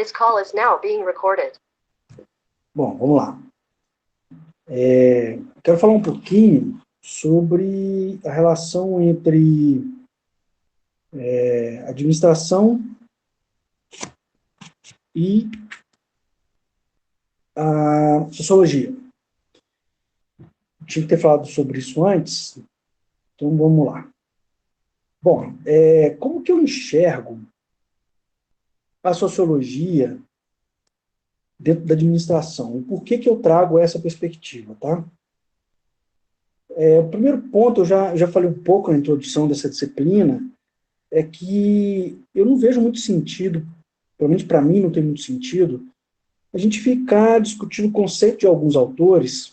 This call is now being recorded. Bom, vamos lá. Quero falar um pouquinho sobre a relação entre administração e a sociologia. Tinha que ter falado sobre isso antes, então vamos lá. Bom, como que eu enxergo a sociologia dentro da administração? E por que que eu trago essa perspectiva, tá? O primeiro ponto, eu já falei um pouco na introdução dessa disciplina, é que eu não vejo muito sentido, pelo menos para mim não tem muito sentido, a gente ficar discutindo o conceito de alguns autores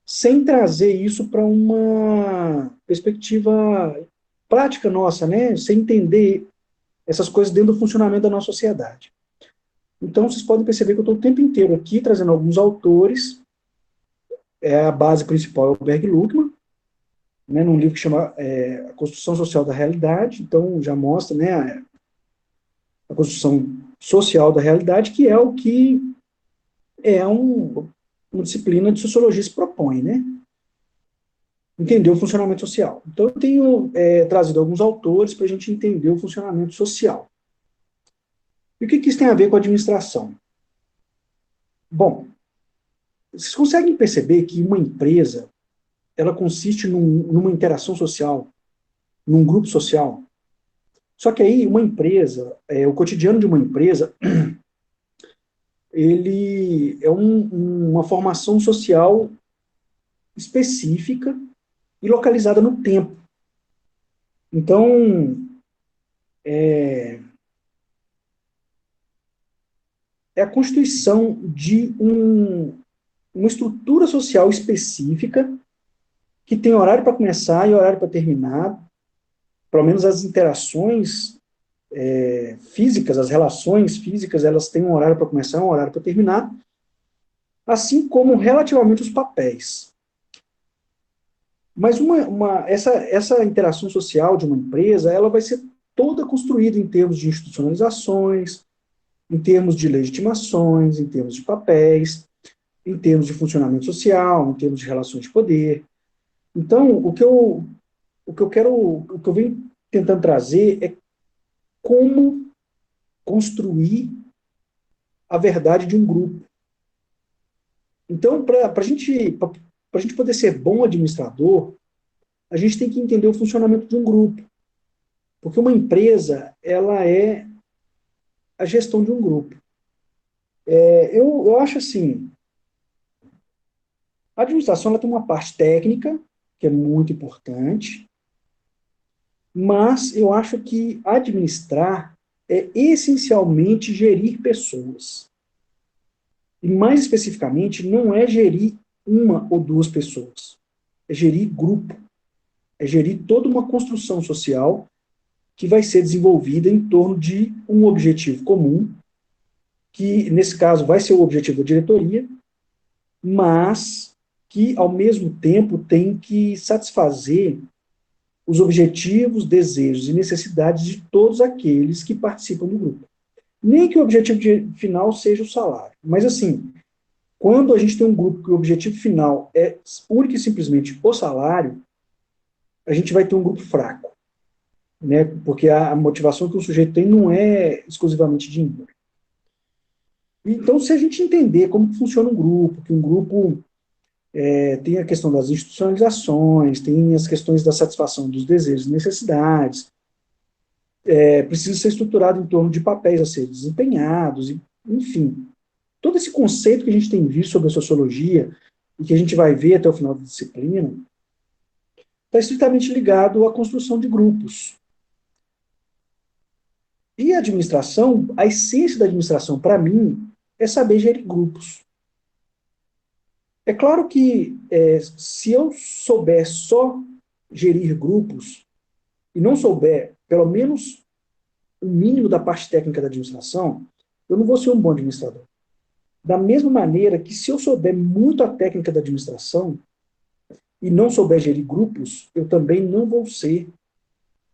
sem trazer isso para uma perspectiva prática nossa, né? Sem entender essas coisas dentro do funcionamento da nossa sociedade. Então, vocês podem perceber que eu estou o tempo inteiro aqui trazendo alguns autores. A base principal é o Berg Luckman, né, num livro que chama A Construção Social da Realidade. Então, já mostra, né, a construção social da realidade, que é o que uma disciplina de sociologia se propõe, né? Entender o funcionamento social. Então, eu tenho trazido alguns autores para a gente entender o funcionamento social. E o que isso tem a ver com a administração? Bom, vocês conseguem perceber que uma empresa, ela consiste numa interação social, num grupo social? Só que aí, uma empresa, o cotidiano de uma empresa, ele é uma formação social específica e localizada no tempo. Então, é a constituição de uma estrutura social específica que tem horário para começar e horário para terminar, pelo menos as interações físicas, as relações físicas, elas têm um horário para começar e um horário para terminar, assim como relativamente os papéis. Mas essa interação social de uma empresa, ela vai ser toda construída em termos de institucionalizações, em termos de legitimações, em termos de papéis, em termos de funcionamento social, em termos de relações de poder. Então, o que eu venho tentando trazer é como construir a verdade de um grupo. Então, para a gente poder ser bom administrador, a gente tem que entender o funcionamento de um grupo. Porque uma empresa, ela é a gestão de um grupo. Eu acho assim, a administração ela tem uma parte técnica, que é muito importante, mas eu acho que administrar é essencialmente gerir pessoas. E mais especificamente, não é gerir uma ou duas pessoas, é gerir grupo, é gerir toda uma construção social que vai ser desenvolvida em torno de um objetivo comum, que nesse caso vai ser o objetivo da diretoria, mas que ao mesmo tempo tem que satisfazer os objetivos, desejos e necessidades de todos aqueles que participam do grupo. Nem que o objetivo final seja o salário, mas assim, quando a gente tem um grupo que o objetivo final é único e simplesmente o salário, a gente vai ter um grupo fraco, né? Porque a motivação que o sujeito tem não é exclusivamente dinheiro. Então, se a gente entender como funciona um grupo, que um grupo tem a questão das institucionalizações, tem as questões da satisfação dos desejos e necessidades, precisa ser estruturado em torno de papéis a serem desempenhados, enfim. Todo esse conceito que a gente tem visto sobre a sociologia, e que a gente vai ver até o final da disciplina, está estritamente ligado à construção de grupos. E a administração, a essência da administração, para mim, é saber gerir grupos. É claro que se eu souber só gerir grupos, e não souber, pelo menos, o mínimo da parte técnica da administração, eu não vou ser um bom administrador. Da mesma maneira que se eu souber muito a técnica da administração, e não souber gerir grupos, eu também não vou ser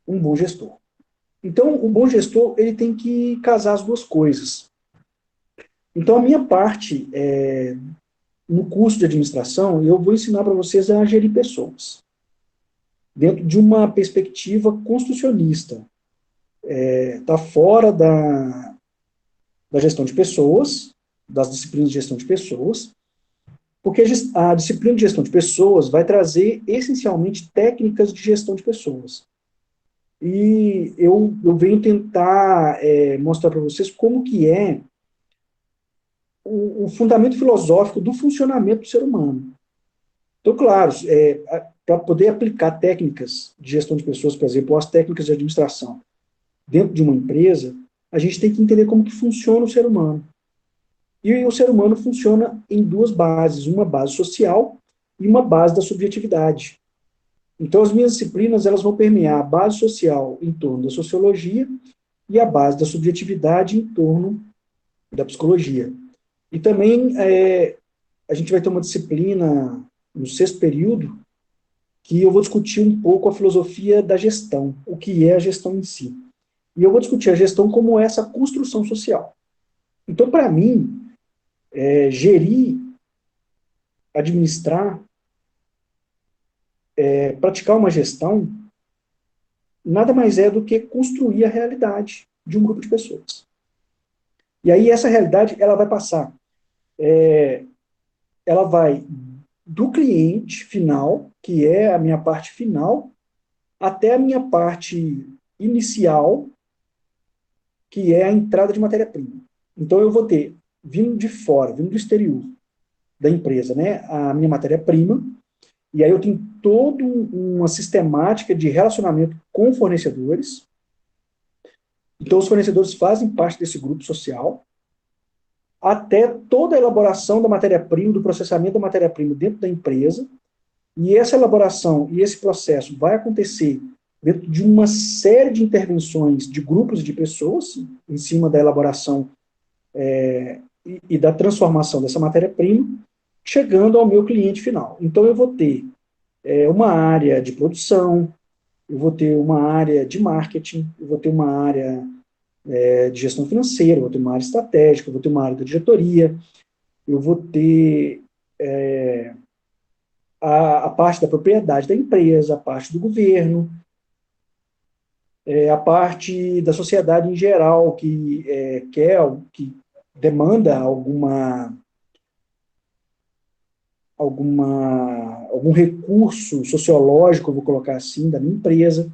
um bom gestor. Então, o bom gestor, ele tem que casar as duas coisas. Então, a minha parte, no curso de administração, eu vou ensinar para vocês a gerir pessoas, dentro de uma perspectiva construcionista. Está fora da gestão de pessoas, das disciplinas de gestão de pessoas, porque a disciplina de gestão de pessoas vai trazer, essencialmente, técnicas de gestão de pessoas. E eu venho tentar mostrar para vocês como que é o fundamento filosófico do funcionamento do ser humano. Então, claro, para poder aplicar técnicas de gestão de pessoas, por exemplo, ou as técnicas de administração dentro de uma empresa, a gente tem que entender como que funciona o ser humano. E o ser humano funciona em duas bases, uma base social e uma base da subjetividade. Então, as minhas disciplinas elas vão permear a base social em torno da sociologia e a base da subjetividade em torno da psicologia. E também a gente vai ter uma disciplina no sexto período que eu vou discutir um pouco a filosofia da gestão, o que é a gestão em si. E eu vou discutir a gestão como essa construção social. Então, para mim, gerir, administrar, praticar uma gestão, nada mais é do que construir a realidade de um grupo de pessoas. E aí essa realidade, ela vai passar, ela vai do cliente final, que é a minha parte final, até a minha parte inicial, que é a entrada de matéria-prima. Então eu vou ter, vindo de fora, vindo do exterior da empresa, né, a minha matéria-prima, e aí eu tenho toda uma sistemática de relacionamento com fornecedores. Então os fornecedores fazem parte desse grupo social, até toda a elaboração da matéria-prima, do processamento da matéria-prima dentro da empresa, e essa elaboração e esse processo vai acontecer dentro de uma série de intervenções de grupos de pessoas, em cima da elaboração e da transformação dessa matéria-prima, chegando ao meu cliente final. Então eu vou ter uma área de produção, eu vou ter uma área de marketing, eu vou ter uma área de gestão financeira, eu vou ter uma área estratégica, eu vou ter uma área da diretoria, eu vou ter a parte da propriedade da empresa, a parte do governo, a parte da sociedade em geral, que que demanda algum recurso sociológico, eu vou colocar assim, da minha empresa.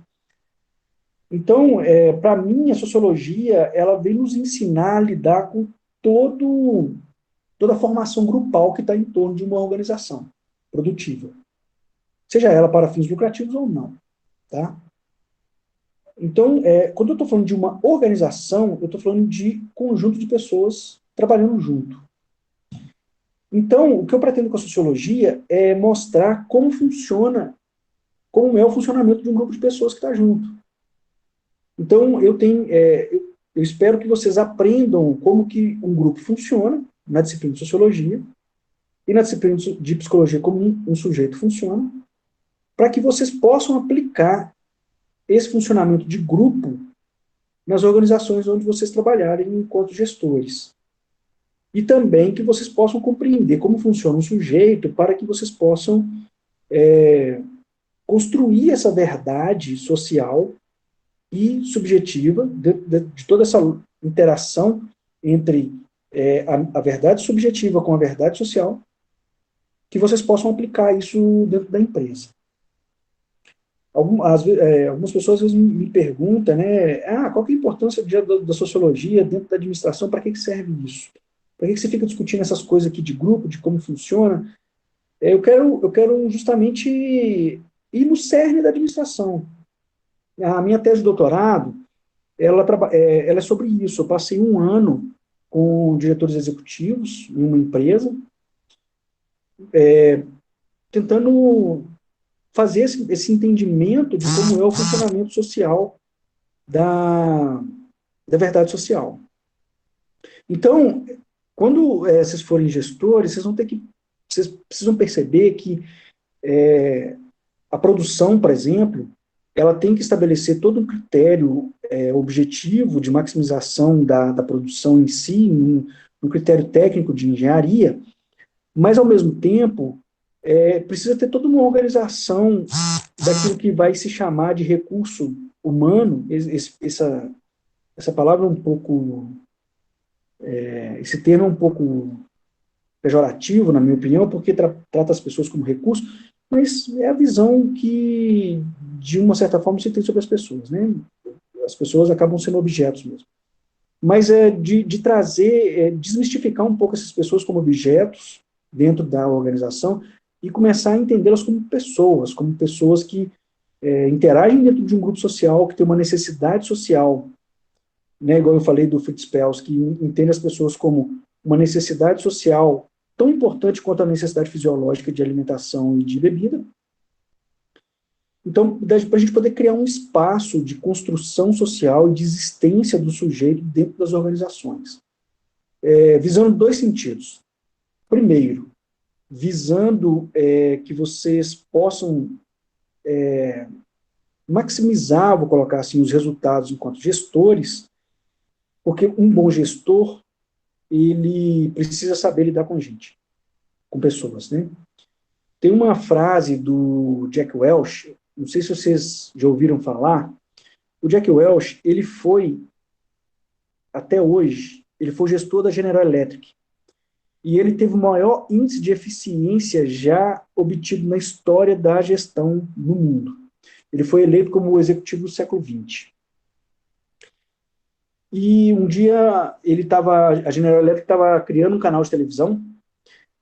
Então, para mim, a sociologia, ela vem nos ensinar a lidar com toda a formação grupal que está em torno de uma organização produtiva, seja ela para fins lucrativos ou não, tá? Então, quando eu estou falando de uma organização, eu estou falando de conjunto de pessoas trabalhando junto. Então, o que eu pretendo com a sociologia é mostrar como funciona, como é o funcionamento de um grupo de pessoas que está junto. Então, eu espero que vocês aprendam como que um grupo funciona na disciplina de sociologia e na disciplina de psicologia como um sujeito funciona, para que vocês possam aplicar esse funcionamento de grupo nas organizações onde vocês trabalharem enquanto gestores. E também que vocês possam compreender como funciona um sujeito para que vocês possam construir essa verdade social e subjetiva de toda essa interação entre a verdade subjetiva com a verdade social, que vocês possam aplicar isso dentro da empresa. Algumas pessoas às vezes me perguntam, né, qual que é a importância da sociologia dentro da administração, para que serve isso? Para que você fica discutindo essas coisas aqui de grupo, de como funciona? Eu quero justamente ir no cerne da administração. A minha tese de doutorado, ela é sobre isso. Eu passei um ano com diretores executivos em uma empresa, tentando fazer esse entendimento de como é o funcionamento social da verdade social. Então, quando vocês forem gestores, vocês precisam perceber que a produção, por exemplo, ela tem que estabelecer todo um critério objetivo de maximização da produção em si, um critério técnico de engenharia, mas, ao mesmo tempo, precisa ter toda uma organização daquilo que vai se chamar de recurso humano. Essa palavra é um pouco, esse termo é um pouco pejorativo, na minha opinião, porque trata as pessoas como recurso, mas é a visão que, de uma certa forma, se tem sobre as pessoas, né? As pessoas acabam sendo objetos mesmo. Mas é de trazer, desmistificar um pouco essas pessoas como objetos dentro da organização e começar a entendê-las como pessoas que interagem dentro de um grupo social, que tem uma necessidade social, né, igual eu falei do Fritz Perls, que entende as pessoas como uma necessidade social tão importante quanto a necessidade fisiológica de alimentação e de bebida. Então, para a gente poder criar um espaço de construção social e de existência do sujeito dentro das organizações. Visando dois sentidos. Primeiro, visando que vocês possam maximizar, vou colocar assim, os resultados enquanto gestores, porque um bom gestor, ele precisa saber lidar com gente, com pessoas, né? Tem uma frase do Jack Welch, não sei se vocês já ouviram falar. O Jack Welch, ele foi, até hoje, ele foi gestor da General Electric, e ele teve o maior índice de eficiência já obtido na história da gestão no mundo. Ele foi eleito como o executivo do século XX. E um dia a General Electric estava criando um canal de televisão,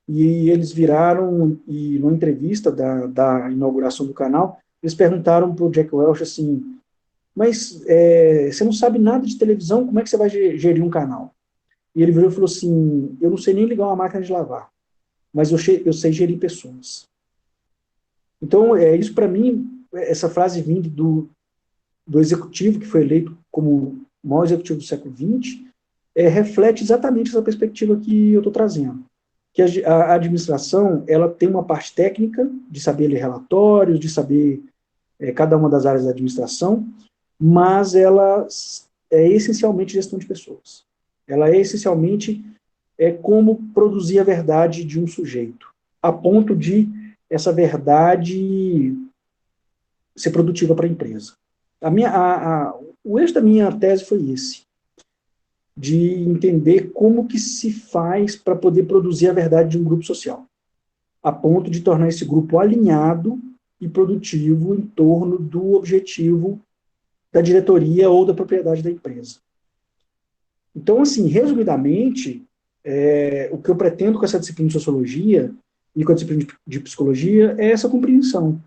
e eles viraram, e numa entrevista da inauguração do canal, eles perguntaram para o Jack Welch assim, mas você não sabe nada de televisão, como é que você vai gerir um canal? E ele virou e falou assim, eu não sei nem ligar uma máquina de lavar, mas eu sei gerir pessoas. Então, isso para mim, essa frase vinda do executivo que foi eleito como o maior executivo do século XX, reflete exatamente essa perspectiva que eu estou trazendo. Que a administração, ela tem uma parte técnica, de saber ler relatórios, de saber cada uma das áreas da administração, mas ela é essencialmente gestão de pessoas. Ela é essencialmente como produzir a verdade de um sujeito, a ponto de essa verdade ser produtiva para a empresa. O eixo da minha tese foi esse, de entender como que se faz para poder produzir a verdade de um grupo social, a ponto de tornar esse grupo alinhado e produtivo em torno do objetivo da diretoria ou da propriedade da empresa. Então, assim, resumidamente, o que eu pretendo com essa disciplina de sociologia e com a disciplina de psicologia é essa compreensão.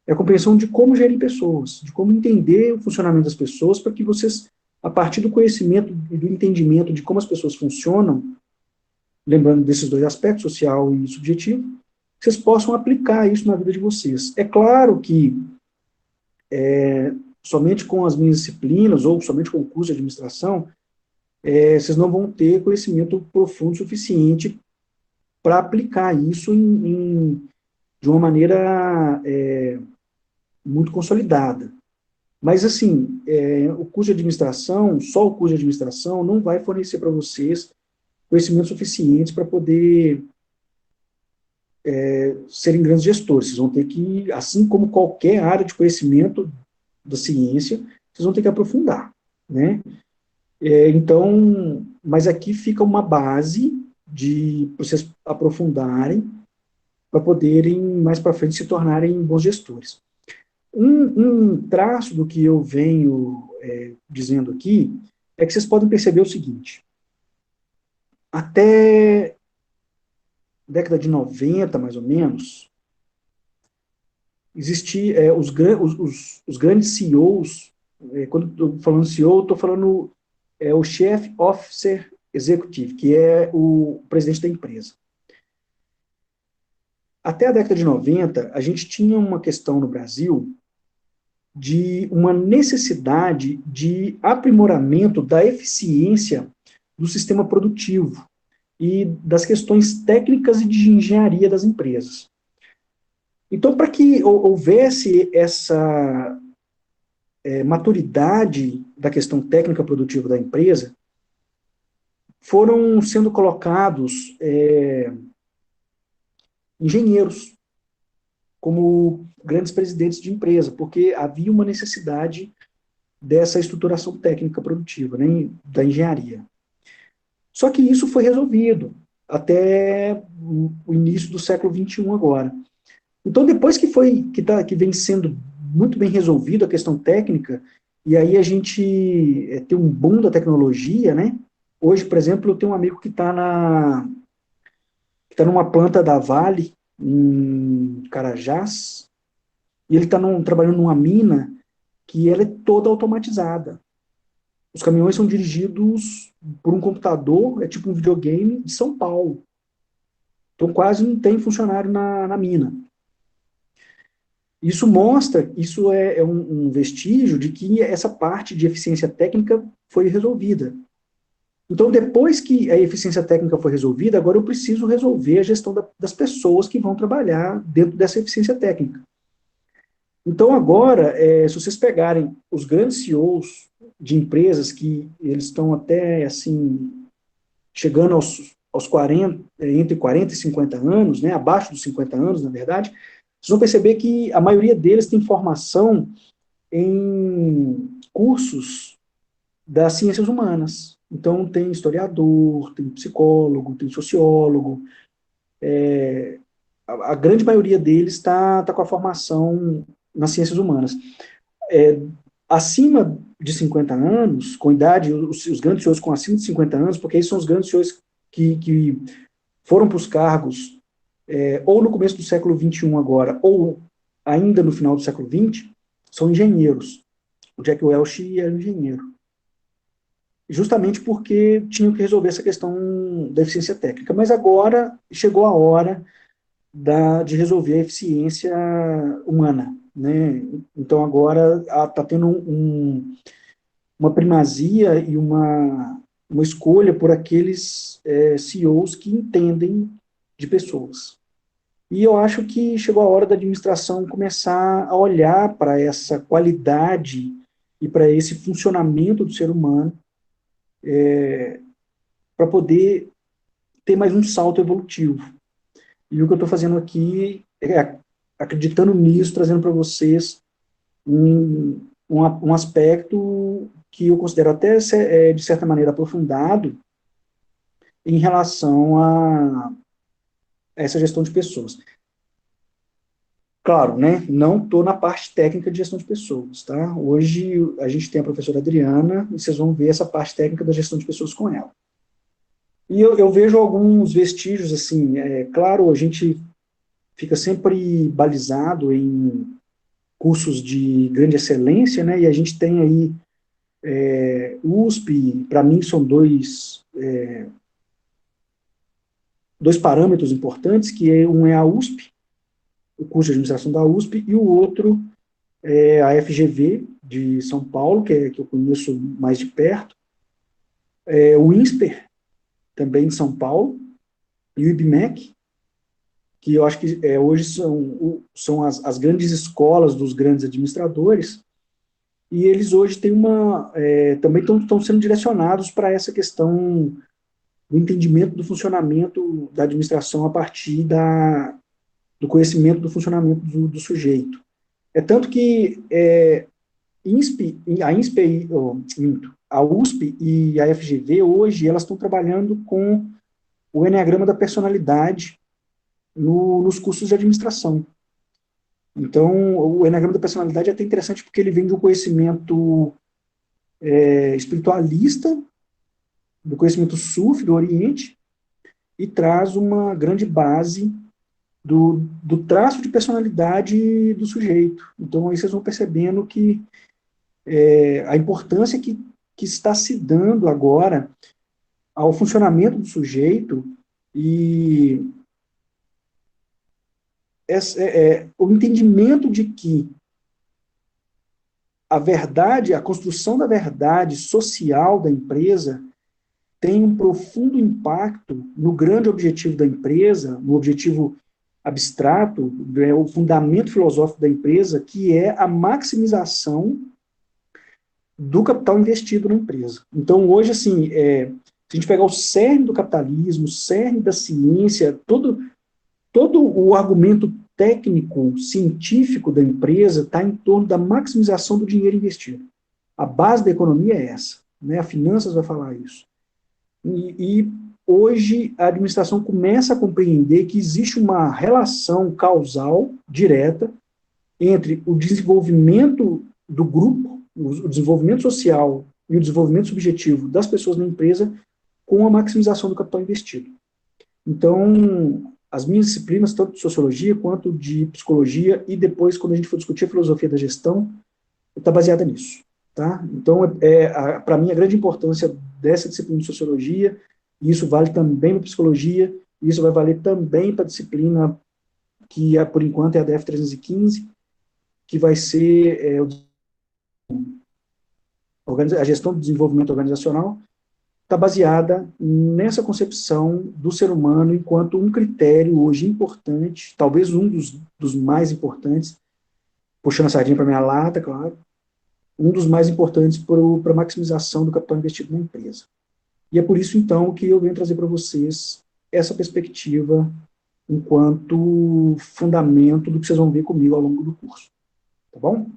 É a compreensão de como gerir pessoas, de como entender o funcionamento das pessoas, para que vocês, a partir do conhecimento e do entendimento de como as pessoas funcionam, lembrando desses dois aspectos, social e subjetivo, vocês possam aplicar isso na vida de vocês. É claro que somente com as minhas disciplinas, ou somente com o curso de administração, vocês não vão ter conhecimento profundo suficiente para aplicar isso de uma maneira muito consolidada. Mas, assim, o curso de administração, só o curso de administração, não vai fornecer para vocês conhecimentos suficientes para poder serem grandes gestores. Vocês vão ter que, assim como qualquer área de conhecimento da ciência, vocês vão ter que aprofundar, né? Então, mas aqui fica uma base de vocês aprofundarem para poderem, mais para frente, se tornarem bons gestores. Um traço do que eu venho dizendo aqui é que vocês podem perceber o seguinte: até década de 90, mais ou menos, existiam os grandes CEOs. Quando estou falando CEO, estou falando o Chief Officer Executive, que é o presidente da empresa. Até a década de 90, a gente tinha uma questão no Brasil de uma necessidade de aprimoramento da eficiência do sistema produtivo e das questões técnicas e de engenharia das empresas. Então, para que houvesse essa maturidade da questão técnica produtiva da empresa, foram sendo colocados engenheiros como grandes presidentes de empresa, porque havia uma necessidade dessa estruturação técnica produtiva, né, da engenharia. Só que isso foi resolvido até o início do século XXI agora. Então, depois que vem sendo muito bem resolvido a questão técnica, e aí a gente tem um boom da tecnologia, né? Hoje, por exemplo, eu tenho um amigo que está numa planta da Vale, em Carajás, e ele está trabalhando numa mina que ela é toda automatizada. Os caminhões são dirigidos por um computador, é tipo um videogame de São Paulo. Então quase não tem funcionário na mina. Isso mostra, isso é um vestígio de que essa parte de eficiência técnica foi resolvida. Então, depois que a eficiência técnica foi resolvida, agora eu preciso resolver a gestão das pessoas que vão trabalhar dentro dessa eficiência técnica. Então, agora, se vocês pegarem os grandes CEOs de empresas que eles estão até, assim, chegando aos 40, entre 40 e 50 anos, né, abaixo dos 50 anos, na verdade, vocês vão perceber que a maioria deles tem formação em cursos das ciências humanas. Então, tem historiador, tem psicólogo, tem sociólogo. A grande maioria deles está com a formação nas ciências humanas. Acima de 50 anos, com idade, os grandes senhores com acima de 50 anos, porque esses são os grandes senhores que foram para os cargos ou no começo do século XXI agora, ou ainda no final do século XX, são engenheiros. O Jack Welch era engenheiro. Justamente porque tinham que resolver essa questão da eficiência técnica. Mas agora chegou a hora de resolver a eficiência humana, né? Então agora está tendo uma primazia e uma escolha por aqueles CEOs que entendem de pessoas. E eu acho que chegou a hora da administração começar a olhar para essa qualidade e para esse funcionamento do ser humano para poder ter mais um salto evolutivo. E o que eu estou fazendo aqui é acreditando nisso, trazendo para vocês um aspecto que eu considero até, de certa maneira, aprofundado em relação a essa gestão de pessoas. Claro, né, não estou na parte técnica de gestão de pessoas, tá? Hoje a gente tem a professora Adriana e vocês vão ver essa parte técnica da gestão de pessoas com ela. E eu vejo alguns vestígios, assim, claro, a gente fica sempre balizado em cursos de grande excelência, né, e a gente tem aí USP, para mim são dois parâmetros importantes, um é a USP, o curso de administração da USP, e o outro é a FGV de São Paulo, que eu conheço mais de perto, o INSPER, também de São Paulo, e o IBMEC, que eu acho que hoje são as grandes escolas dos grandes administradores, e eles hoje têm também estão sendo direcionados para essa questão do entendimento do funcionamento da administração a partir do conhecimento do funcionamento do sujeito. Tanto que a USP e a FGV, hoje, elas estão trabalhando com o Enneagrama da Personalidade nos cursos de administração. Então, o Enneagrama da Personalidade é até interessante porque ele vem de um conhecimento espiritualista, do conhecimento Sufi, do Oriente, e traz uma grande base do traço de personalidade do sujeito. Então, aí vocês vão percebendo que a importância que está se dando agora ao funcionamento do sujeito e o entendimento de que a verdade, a construção da verdade social da empresa tem um profundo impacto no grande objetivo da empresa, no objetivo abstrato, o fundamento filosófico da empresa, que é a maximização do capital investido na empresa. Então, hoje, assim, Se a gente pegar o cerne do capitalismo, o cerne da ciência, todo o argumento técnico, científico da empresa está em torno da maximização do dinheiro investido. A base da economia é essa, né? A finanças vai falar isso. E hoje a administração começa a compreender que existe uma relação causal direta entre o desenvolvimento do grupo, o desenvolvimento social e o desenvolvimento subjetivo das pessoas na empresa com a maximização do capital investido. Então, as minhas disciplinas, tanto de sociologia quanto de psicologia, e depois, quando a gente for discutir a filosofia da gestão, está baseada nisso. Tá? Então, para mim, a grande importância dessa disciplina de sociologia, e isso vale também para psicologia, e isso vai valer também para a disciplina que, por enquanto, é a DF 315, que vai ser a gestão do desenvolvimento organizacional, está baseada nessa concepção do ser humano enquanto um critério hoje importante, talvez um dos mais importantes, puxando a sardinha para minha lata, claro, um dos mais importantes para a maximização do capital investido na empresa. E é por isso, então, que eu venho trazer para vocês essa perspectiva enquanto fundamento do que vocês vão ver comigo ao longo do curso. Tá bom?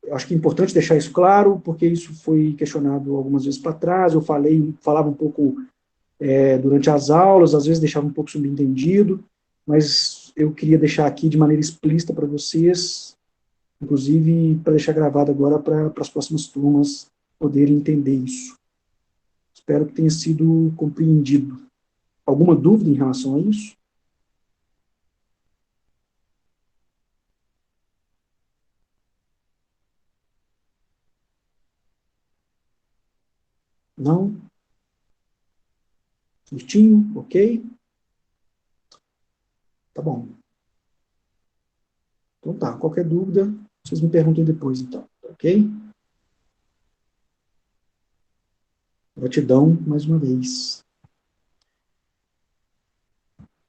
Eu acho que é importante deixar isso claro, porque isso foi questionado algumas vezes para trás, eu falava um pouco durante as aulas, às vezes deixava um pouco subentendido, mas eu queria deixar aqui de maneira explícita para vocês, inclusive para deixar gravado agora para as próximas turmas poderem entender isso. Espero que tenha sido compreendido. Alguma dúvida em relação a isso? Não? Certinho? Ok? Tá bom. Então tá, qualquer dúvida, vocês me perguntem depois, então. Ok? Gratidão mais uma vez.